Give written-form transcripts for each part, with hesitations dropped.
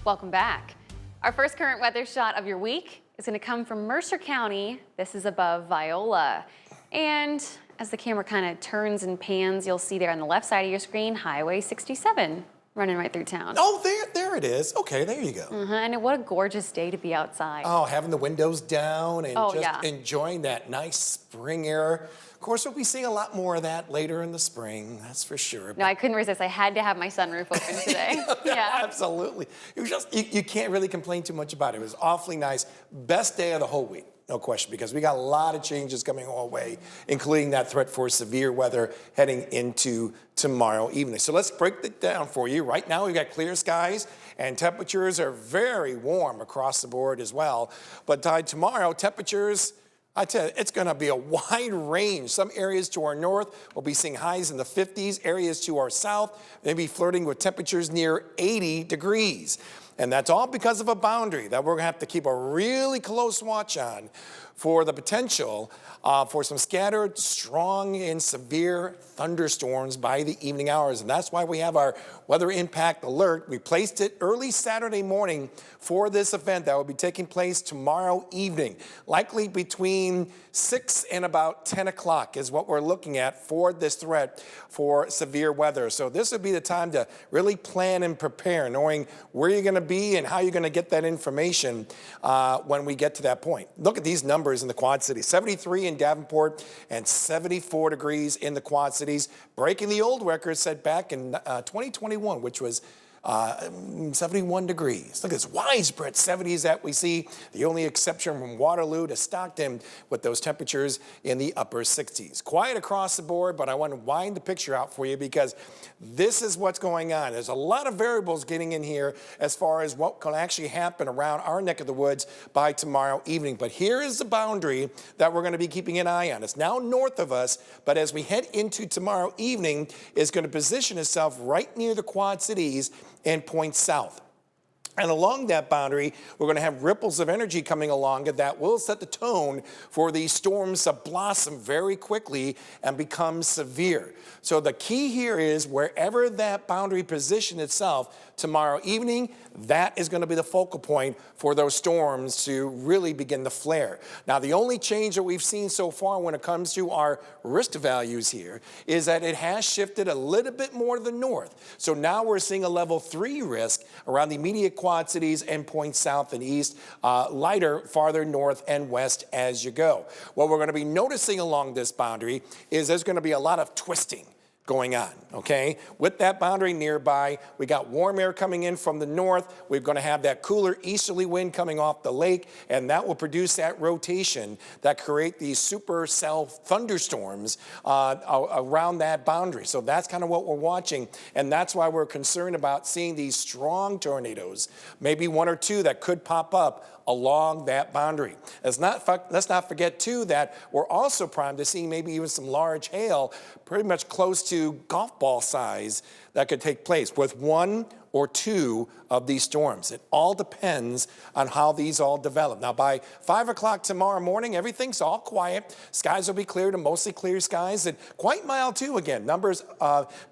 Welcome back. Our first current weather shot of your week is going to come from Mercer County. This is above Viola. And as the camera kind of turns and pans, you'll see there on the left side of your screen, Highway 67 running right through town. Oh, there it is. Okay, there you go. And what a gorgeous day to be outside. Oh, having the windows down and yeah. enjoying that nice spring air. Of course, we'll be seeing a lot more of that later in the spring, that's for sure. No, I couldn't resist. I had to have my sunroof open today. Yeah. Absolutely. It was just, you can't really complain too much about it. It was awfully nice. Best day of the whole week. No question, because we got a lot of changes coming our way, including that threat for severe weather heading into tomorrow evening. So let's break it down for you. Right now, we've got clear skies and temperatures are very warm across the board as well. But by tomorrow, temperatures, I tell you, it's going to be a wide range. Some areas to our north will be seeing highs in the 50s. Areas to our south may be flirting with temperatures near 80 degrees. And that's all because of a boundary that we're going to have to keep a really close watch on for the potential for some scattered, strong, and severe thunderstorms by the evening hours. And that's why we have our weather impact alert. We placed it early Saturday morning for this event that will be taking place tomorrow evening, likely between 6 and about 10 o'clock is what we're looking at for this threat for severe weather. So this would be the time to really plan and prepare, knowing where you're going to be and how you're going to get that information when we get to that point. Look at these numbers in the Quad Cities: 73 in Davenport and 74 degrees in the Quad Cities, breaking the old record set back in 2021, which was 71 degrees. Look at this widespread 70s that we see. The only exception from Waterloo to Stockton with those temperatures in the upper 60s. Quiet across the board, but I want to wind the picture out for you because this is what's going on. There's a lot of variables getting in here as far as what can actually happen around our neck of the woods by tomorrow evening. But here is the boundary that we're going to be keeping an eye on. It's now north of us, but as we head into tomorrow evening, it's going to position itself right near the Quad Cities and point south. And along that boundary, we're going to have ripples of energy coming along that will set the tone for these storms to blossom very quickly and become severe. So the key here is wherever that boundary positions itself tomorrow evening, that is going to be the focal point for those storms to really begin to flare. Now, the only change that we've seen so far when it comes to our risk values here is that it has shifted a little bit more to the north. So now we're seeing a level 3 risk around the immediate Quad Cities and points south and east, lighter farther north and west as you go. What we're going to be noticing along this boundary is there's going to be a lot of twisting going on, okay? With that boundary nearby, we got warm air coming in from the north. We're going to have that cooler easterly wind coming off the lake, and that will produce that rotation that create these supercell thunderstorms around that boundary. So that's kind of what we're watching, and that's why we're concerned about seeing these strong tornadoes, maybe one or two that could pop up along that boundary. Let's not forget, too, that we're also primed to see maybe even some large hail pretty much close to golf ball size that could take place with one or two of these storms. It all depends on how these all develop. Now, by 5 o'clock tomorrow morning, everything's all quiet. Skies will be clear to mostly clear skies and quite mild, too, again. Numbers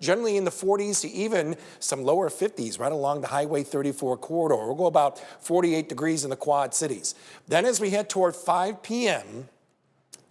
generally in the 40s to even some lower 50s right along the Highway 34 corridor. We'll go about 48 degrees in the Quad Cities. Then as we head toward 5 p.m.,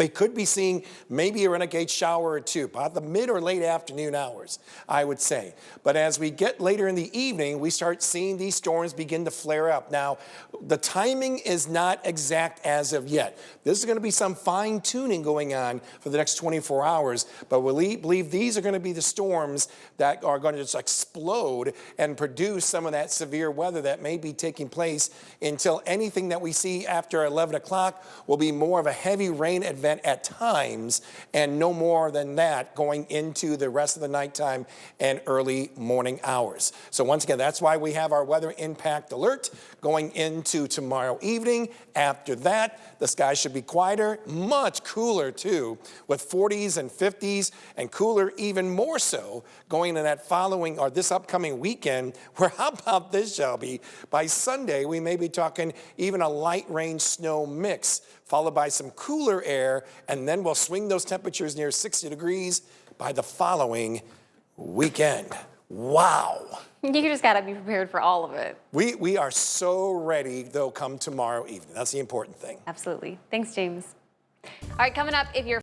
we could be seeing maybe a renegade shower or two by the mid or late afternoon hours, I would say. But as we get later in the evening, we start seeing these storms begin to flare up. Now, the timing is not exact as of yet. This is going to be some fine tuning going on for the next 24 hours, but we believe these are going to be the storms that are going to just explode and produce some of that severe weather that may be taking place until anything that we see after 11 o'clock will be more of a heavy rain event at times, and no more than that going into the rest of the nighttime and early morning hours. So once again, that's why we have our weather impact alert going into tomorrow evening. After that, the sky should be quieter, much cooler too, with 40s and 50s, and cooler even more so going into that following or this upcoming weekend, where how about this, Shelby? By Sunday, we may be talking even a light rain snow mix, followed by some cooler air, and then we'll swing those temperatures near 60 degrees by the following weekend. wow. You just gotta be prepared for all of it. We are so ready, though, come tomorrow evening. That's the important thing. Absolutely. Thanks, James. All right, coming up, if you're